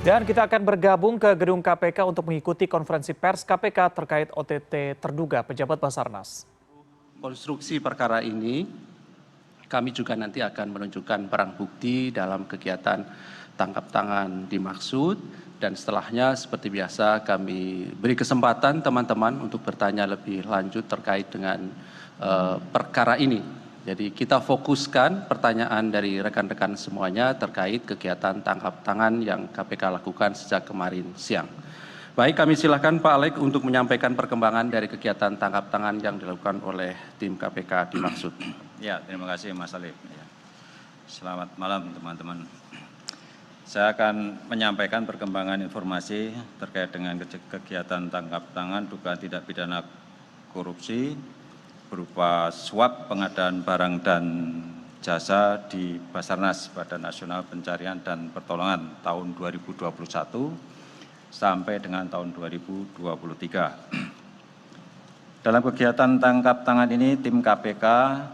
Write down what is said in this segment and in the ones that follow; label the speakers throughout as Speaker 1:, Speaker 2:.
Speaker 1: Dan kita akan bergabung ke gedung KPK untuk mengikuti konferensi pers KPK terkait OTT terduga pejabat Basarnas.
Speaker 2: Konstruksi perkara ini, kami juga nanti akan menunjukkan barang bukti dalam kegiatan tangkap tangan dimaksud, dan setelahnya seperti biasa kami beri kesempatan teman-teman untuk bertanya lebih lanjut terkait dengan perkara ini. Jadi kita fokuskan pertanyaan dari rekan-rekan semuanya terkait kegiatan tangkap tangan yang KPK lakukan sejak kemarin siang. Baik, kami silakan Pak Alek untuk menyampaikan perkembangan dari kegiatan tangkap tangan yang dilakukan oleh tim KPK dimaksud.
Speaker 3: Ya, terima kasih Mas Alif. Selamat malam teman-teman. Saya akan menyampaikan perkembangan informasi terkait dengan kegiatan tangkap tangan dugaan tindak pidana korupsi berupa suap pengadaan barang dan jasa di Basarnas Badan Nasional Pencarian dan Pertolongan tahun 2021 sampai dengan tahun 2023. Dalam kegiatan tangkap tangan ini, tim KPK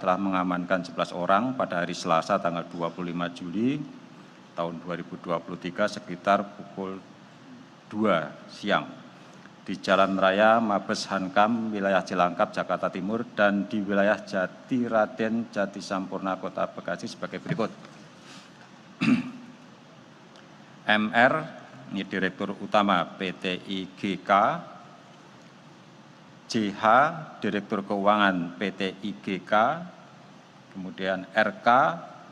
Speaker 3: telah mengamankan 11 orang pada hari Selasa tanggal 25 Juli tahun 2023 sekitar pukul 2 siang di Jalan Raya Mabes Hankam, wilayah Cilangkap, Jakarta Timur, dan di wilayah Jati Raden Jati Sampurna, Kota Bekasi sebagai berikut. MR, ini Direktur Utama PT IGK, JH, Direktur Keuangan PT IGK, kemudian RK,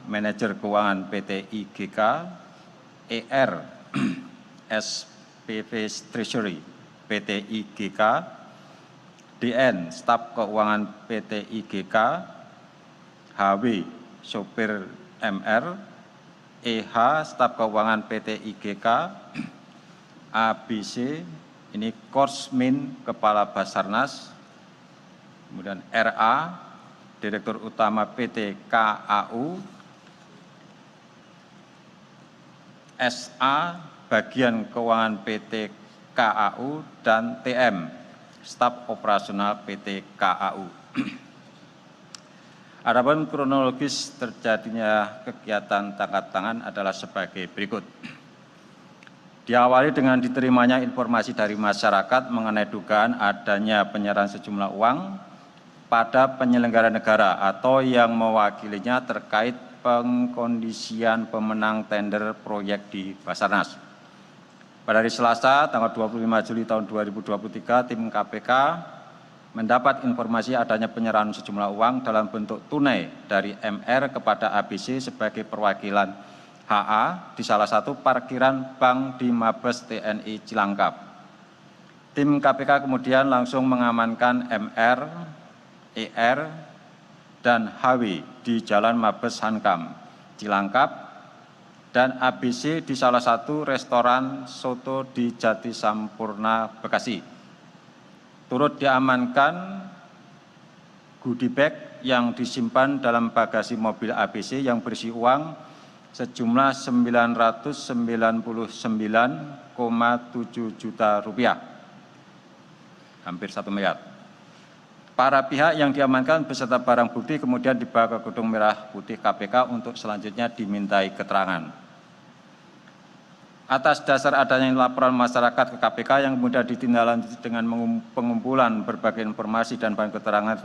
Speaker 3: Manajer Keuangan PT IGK, ER, SPV Treasury PT IGK, DN, Staf Keuangan PT IGK, HW, Sopir MR, EH, Staf Keuangan PT IGK, ABC, ini Korsmin, Kepala Basarnas, kemudian RA, Direktur Utama PT KAU, SA, Bagian Keuangan PT KAU, dan TM, Staf Operasional PT KAU. Adapun kronologis terjadinya kegiatan tangkap tangan adalah sebagai berikut. Diawali dengan diterimanya informasi dari masyarakat mengenai dugaan adanya penyerahan sejumlah uang pada penyelenggara negara atau yang mewakilinya terkait pengkondisian pemenang tender proyek di Basarnas. Pada hari Selasa, tanggal 25 Juli tahun 2023, tim KPK mendapat informasi adanya penyerahan sejumlah uang dalam bentuk tunai dari MR kepada ABC sebagai perwakilan HA di salah satu parkiran bank di Mabes TNI Cilangkap. Tim KPK kemudian langsung mengamankan MR, ER, dan HW di Jalan Mabes Hankam, Cilangkap, dan ABC di salah satu restoran soto di Jati Sampurna, Bekasi. Turut diamankan goodie bag yang disimpan dalam bagasi mobil ABC yang berisi uang sejumlah 999,7 juta rupiah, hampir 1 miliar. Para pihak yang diamankan beserta barang bukti kemudian dibawa ke Gedung Merah Putih KPK untuk selanjutnya dimintai keterangan. Atas dasar adanya laporan masyarakat ke KPK yang kemudian ditindaklanjuti dengan pengumpulan berbagai informasi dan bahan keterangan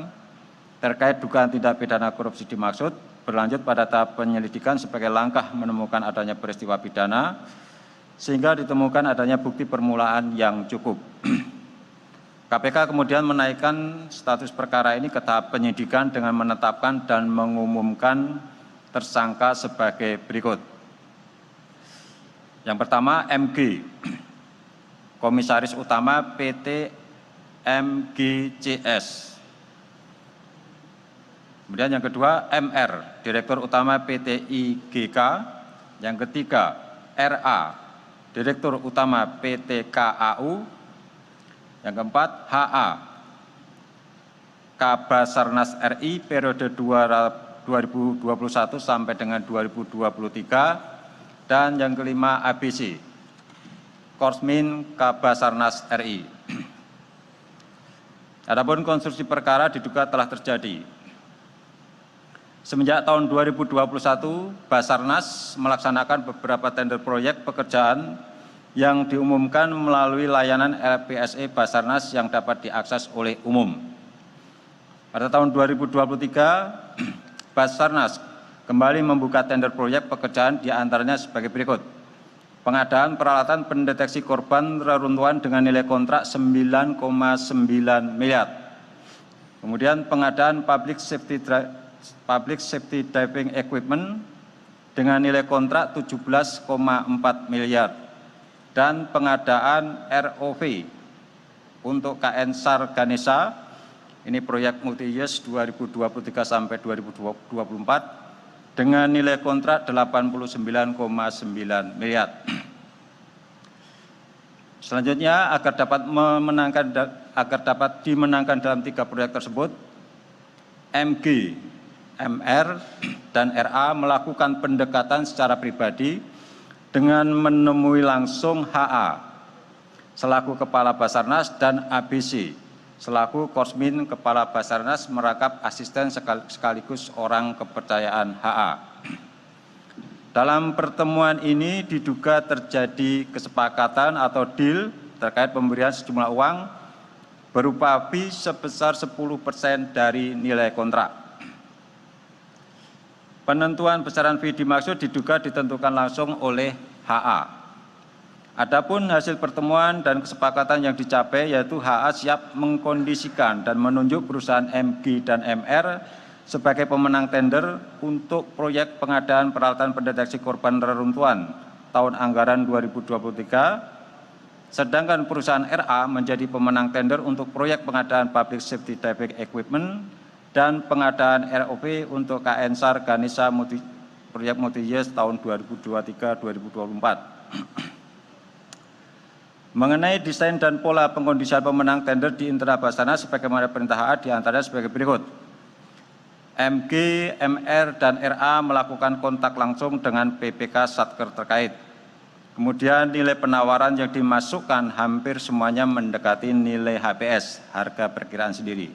Speaker 3: terkait dugaan tindak pidana korupsi dimaksud, berlanjut pada tahap penyelidikan sebagai langkah menemukan adanya peristiwa pidana, sehingga ditemukan adanya bukti permulaan yang cukup. KPK kemudian menaikkan status perkara ini ke tahap penyidikan dengan menetapkan dan mengumumkan tersangka sebagai berikut. Yang pertama, MG, Komisaris Utama PT MGCS. Kemudian yang kedua, MR, Direktur Utama PT IGK. Yang ketiga, RA, Direktur Utama PT KAU. Yang keempat, HA, Kabasarnas RI periode 2021 sampai dengan 2023. Dan yang kelima, ABC, Korsmin Kabasarnas RI. Adapun konstruksi perkara diduga telah terjadi. Semenjak tahun 2021, Basarnas melaksanakan beberapa tender proyek pekerjaan yang diumumkan melalui layanan LPSE Basarnas yang dapat diakses oleh umum. Pada tahun 2023, Basarnas kembali membuka tender proyek pekerjaan diantaranya sebagai berikut. Pengadaan peralatan pendeteksi korban reruntuhan dengan nilai kontrak 9,9 miliar. Kemudian pengadaan public safety diving equipment dengan nilai kontrak 17,4 miliar. Dan pengadaan ROV untuk KN SAR Ganesha, ini proyek multi-years 2023 sampai 2024 dengan nilai kontrak 89,9 miliar. Selanjutnya agar dapat dimenangkan dalam 3 proyek tersebut, MG, MR, dan RA melakukan pendekatan secara pribadi dengan menemui langsung HA selaku Kepala Basarnas dan ABC selaku Korsmin Kepala Basarnas merangkap asisten sekaligus orang kepercayaan HA. Dalam pertemuan ini diduga terjadi kesepakatan atau deal terkait pemberian sejumlah uang berupa fee sebesar 10% dari nilai kontrak. Penentuan besaran fee dimaksud diduga ditentukan langsung oleh HA. Adapun hasil pertemuan dan kesepakatan yang dicapai yaitu HA siap mengkondisikan dan menunjuk perusahaan MG dan MR sebagai pemenang tender untuk proyek pengadaan peralatan pendeteksi korban reruntuhan tahun anggaran 2023, sedangkan perusahaan RA menjadi pemenang tender untuk proyek pengadaan public safety diving equipment dan pengadaan ROV untuk KN SAR Ganesha proyek multi-years tahun 2023-2024. Mengenai desain dan pola pengkondisian pemenang tender di internal Basarnas sebagaimana perintah HA diantaranya sebagai berikut. MG, MR, dan RA melakukan kontak langsung dengan PPK Satker terkait. Kemudian nilai penawaran yang dimasukkan hampir semuanya mendekati nilai HPS, harga perkiraan sendiri.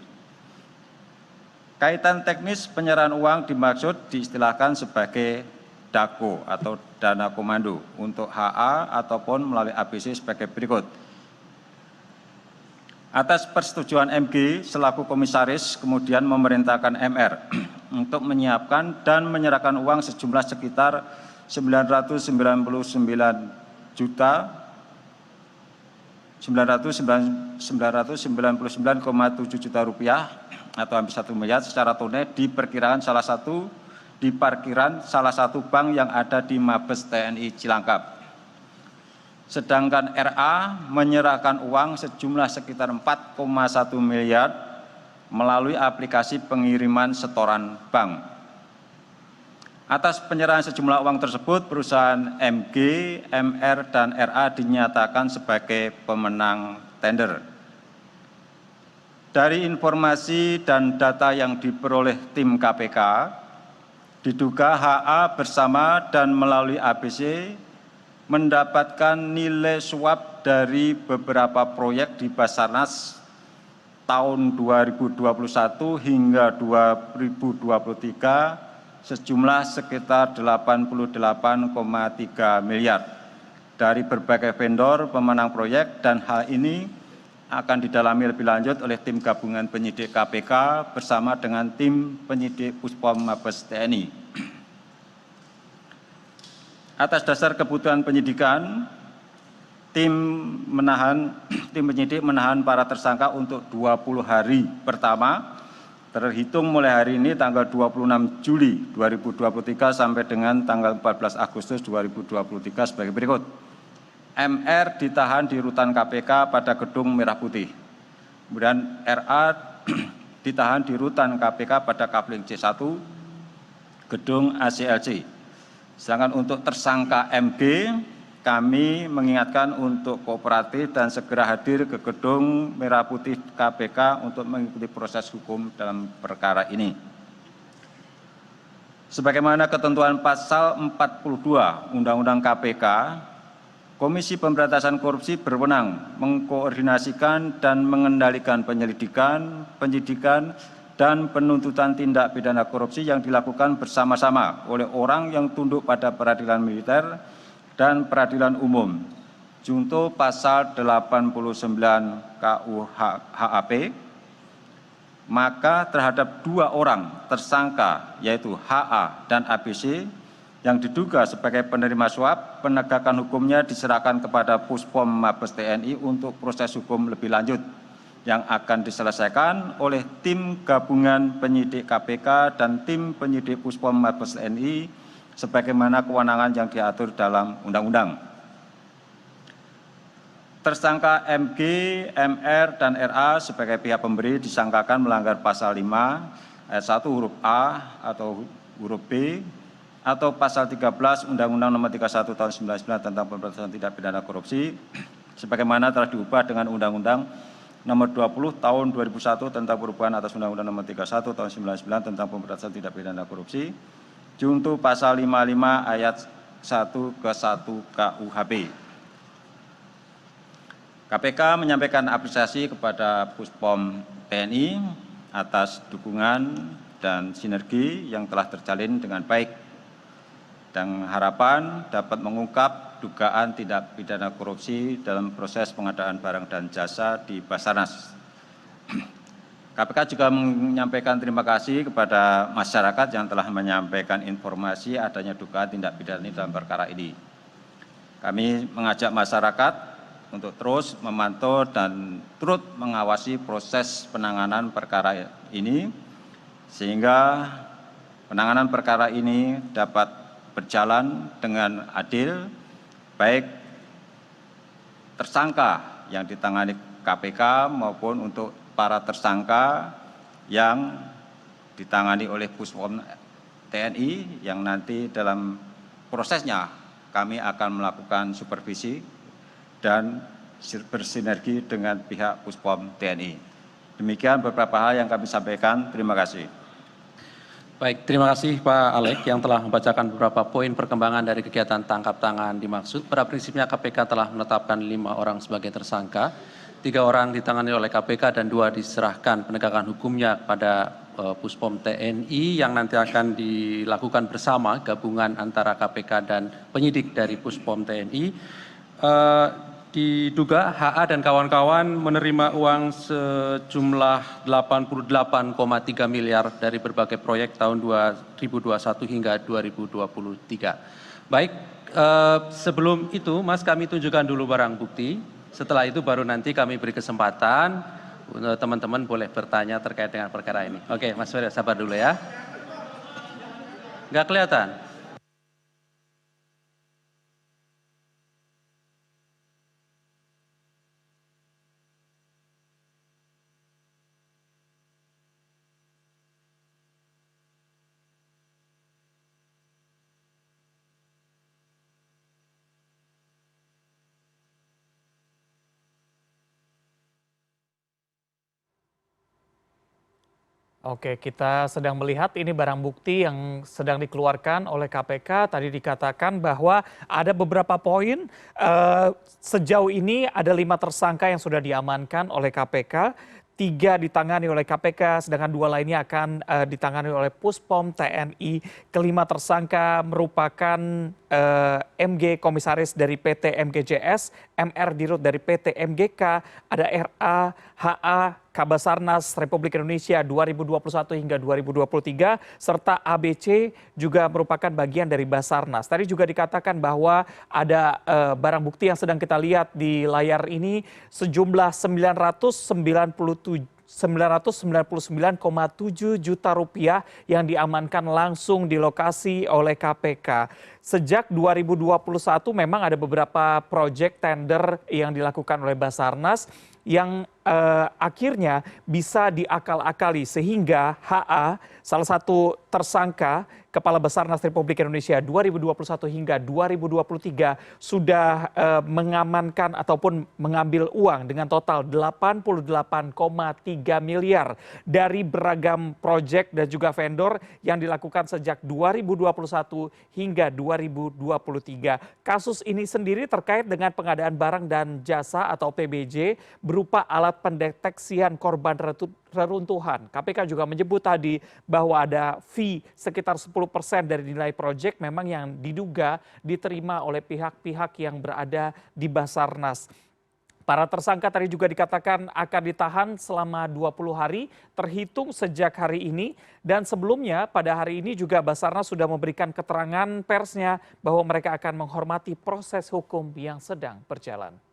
Speaker 3: Kaitan teknis penyerahan uang dimaksud diistilahkan sebagai DAKO atau dana komando untuk HA ataupun melalui ABC sebagai berikut. Atas persetujuan MG selaku komisaris kemudian memerintahkan MR untuk menyiapkan dan menyerahkan uang sejumlah sekitar 999,7 juta rupiah atau hampir 1 miliar secara tunai di parkiran salah satu bank yang ada di Mabes TNI Cilangkap. Sedangkan RA menyerahkan uang sejumlah sekitar 4,1 miliar melalui aplikasi pengiriman setoran bank. Atas penyerahan sejumlah uang tersebut, perusahaan MG, MR, dan RA dinyatakan sebagai pemenang tender. Dari informasi dan data yang diperoleh tim KPK, diduga HA bersama dan melalui ABC mendapatkan nilai suap dari beberapa proyek di Basarnas tahun 2021 hingga 2023 sejumlah sekitar 88,3 miliar dari berbagai vendor pemenang proyek, dan hal ini akan didalami lebih lanjut oleh tim gabungan penyidik KPK bersama dengan tim penyidik Puspom Mabes TNI. Atas dasar kebutuhan penyidikan, tim penyidik menahan para tersangka untuk 20 hari pertama, terhitung mulai hari ini tanggal 26 Juli 2023 sampai dengan tanggal 14 Agustus 2023 sebagai berikut. MR ditahan di rutan KPK pada Gedung Merah Putih. Kemudian RA ditahan di rutan KPK pada Kafling C1, Gedung ACLC. Sedangkan untuk tersangka MG, kami mengingatkan untuk kooperatif dan segera hadir ke Gedung Merah Putih KPK untuk mengikuti proses hukum dalam perkara ini. Sebagaimana ketentuan pasal 42 Undang-Undang KPK, Komisi Pemberantasan Korupsi berwenang mengkoordinasikan dan mengendalikan penyelidikan, penyidikan, dan penuntutan tindak pidana korupsi yang dilakukan bersama-sama oleh orang yang tunduk pada peradilan militer dan peradilan umum. junto pasal 89 KUHP, maka terhadap 2 orang tersangka yaitu HA dan ABC yang diduga sebagai penerima suap, penegakan hukumnya diserahkan kepada Puspom Mabes TNI untuk proses hukum lebih lanjut yang akan diselesaikan oleh tim gabungan penyidik KPK dan tim penyidik Puspom Mabes TNI sebagaimana kewenangan yang diatur dalam undang-undang. Tersangka MG, MR, dan RA sebagai pihak pemberi disangkakan melanggar pasal 5 ayat 1 huruf A atau huruf B atau pasal 13 Undang-Undang Nomor 31 Tahun 99 tentang Pemberantasan Tindak Pidana Korupsi sebagaimana telah diubah dengan Undang-Undang Nomor 20 Tahun 2001 tentang perubahan atas Undang-Undang Nomor 31 Tahun 99 tentang Pemberantasan Tindak Pidana Korupsi junto pasal 55 ayat 1 ke 1 KUHP. KPK menyampaikan apresiasi kepada Puspom TNI atas dukungan dan sinergi yang telah terjalin dengan baik dan harapan dapat mengungkap dugaan tindak pidana korupsi dalam proses pengadaan barang dan jasa di Basarnas. KPK juga menyampaikan terima kasih kepada masyarakat yang telah menyampaikan informasi adanya dugaan tindak pidana dalam perkara ini. Kami mengajak masyarakat untuk terus memantau dan turut mengawasi proses penanganan perkara ini sehingga penanganan perkara ini dapat berjalan dengan adil baik tersangka yang ditangani KPK maupun untuk para tersangka yang ditangani oleh Puspom TNI yang nanti dalam prosesnya kami akan melakukan supervisi dan bersinergi dengan pihak Puspom TNI. Demikian beberapa hal yang kami sampaikan. Terima kasih.
Speaker 2: Baik, terima kasih Pak Alek yang telah membacakan beberapa poin perkembangan dari kegiatan tangkap tangan dimaksud. Pada prinsipnya KPK telah menetapkan 5 orang sebagai tersangka, 3 orang ditangani oleh KPK dan 2 diserahkan penegakan hukumnya pada Puspom TNI yang nanti akan dilakukan bersama gabungan antara KPK dan penyidik dari Puspom TNI. Diduga HA dan kawan-kawan menerima uang sejumlah 88,3 miliar dari berbagai proyek tahun 2021 hingga 2023. Baik, sebelum itu Mas kami tunjukkan dulu barang bukti. Setelah itu baru nanti kami beri kesempatan teman-teman boleh bertanya terkait dengan perkara ini. Oke, Mas Ferry, sabar dulu ya. Nggak kelihatan?
Speaker 1: Oke, kita sedang melihat ini barang bukti yang sedang dikeluarkan oleh KPK. Tadi dikatakan bahwa ada beberapa poin. Sejauh ini ada 5 tersangka yang sudah diamankan oleh KPK. 3 ditangani oleh KPK, sedangkan 2 lainnya akan ditangani oleh Puspom TNI. Kelima tersangka merupakan MG Komisaris dari PT MGJS, MR Dirut dari PT MGK, ada RA, HA, Kabasarnas Republik Indonesia 2021 hingga 2023, serta ABC juga merupakan bagian dari Basarnas. Tadi juga dikatakan bahwa ada barang bukti yang sedang kita lihat di layar ini sejumlah 999,7 juta rupiah yang diamankan langsung di lokasi oleh KPK. Sejak 2021 memang ada beberapa proyek tender yang dilakukan oleh Basarnas yang akhirnya bisa diakal-akali sehingga HA, salah satu tersangka Kepala Basarnas Republik Indonesia 2021 hingga 2023 sudah mengamankan ataupun mengambil uang dengan total 88,3 miliar dari beragam proyek dan juga vendor yang dilakukan sejak 2021 hingga 2023. Kasus ini sendiri terkait dengan pengadaan barang dan jasa atau PBJ berupa alat pendeteksian korban reruntuhan. KPK juga menyebut tadi bahwa ada fee sekitar 10% dari nilai proyek memang yang diduga diterima oleh pihak-pihak yang berada di Basarnas. Para tersangka tadi juga dikatakan akan ditahan selama 20 hari terhitung sejak hari ini. Dan sebelumnya pada hari ini juga Basarnas sudah memberikan keterangan persnya bahwa mereka akan menghormati proses hukum yang sedang berjalan.